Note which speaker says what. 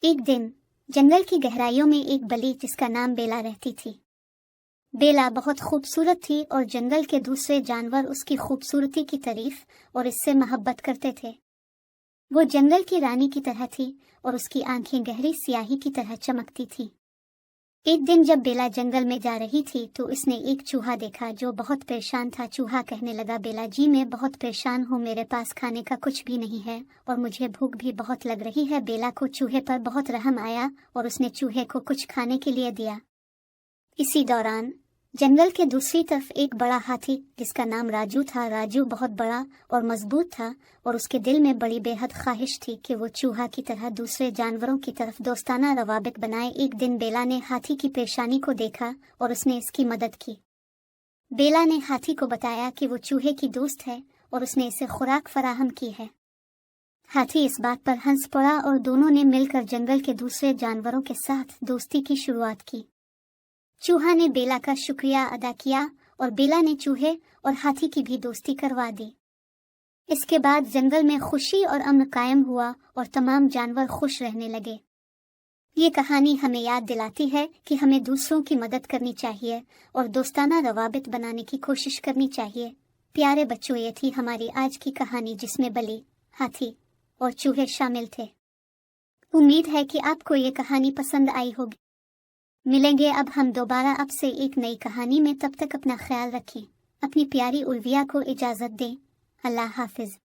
Speaker 1: ایک دن جنگل کی گہرائیوں میں ایک بلی جس کا نام بیلا رہتی تھی۔ بیلا بہت خوبصورت تھی اور جنگل کے دوسرے جانور اس کی خوبصورتی کی تعریف اور اس سے محبت کرتے تھے۔ وہ جنگل کی رانی کی طرح تھی اور اس کی آنکھیں گہری سیاہی کی طرح چمکتی تھیں۔ ایک دن جب بیلا جنگل میں جا رہی تھی تو اس نے ایک چوہا دیکھا جو بہت پریشان تھا۔ چوہا کہنے لگا، بیلا جی میں بہت پریشان ہوں، میرے پاس کھانے کا کچھ بھی نہیں ہے اور مجھے بھوک بھی بہت لگ رہی ہے۔ بیلا کو چوہے پر بہت رحم آیا اور اس نے چوہے کو کچھ کھانے کے لیے دیا۔ اسی دوران جنگل کے دوسری طرف ایک بڑا ہاتھی جس کا نام راجو تھا۔ راجو بہت بڑا اور مضبوط تھا اور اس کے دل میں بڑی بے حد خواہش تھی کہ وہ چوہا کی طرح دوسرے جانوروں کی طرف دوستانہ روابط بنائے۔ ایک دن بیلا نے ہاتھی کی پریشانی کو دیکھا اور اس نے اس کی مدد کی۔ بیلا نے ہاتھی کو بتایا کہ وہ چوہے کی دوست ہے اور اس نے اسے خوراک فراہم کی ہے۔ ہاتھی اس بات پر ہنس پڑا اور دونوں نے مل کر جنگل کے دوسرے جانوروں کے ساتھ دوستی کی شروعات کی۔ چوہا نے بیلا کا شکریہ ادا کیا اور بیلا نے چوہے اور ہاتھی کی بھی دوستی کروا دی۔ اس کے بعد جنگل میں خوشی اور امن قائم ہوا اور تمام جانور خوش رہنے لگے۔ یہ کہانی ہمیں یاد دلاتی ہے کہ ہمیں دوسروں کی مدد کرنی چاہیے اور دوستانہ روابط بنانے کی کوشش کرنی چاہیے۔ پیارے بچوں، یہ تھی ہماری آج کی کہانی جس میں بلی، ہاتھی اور چوہے شامل تھے۔ امید ہے کہ آپ کو یہ کہانی پسند آئی ہوگی۔ ملیں گے اب ہم دوبارہ آپ سے ایک نئی کہانی میں، تب تک اپنا خیال رکھیں۔ اپنی پیاری الویہ کو اجازت دیں۔ اللہ حافظ۔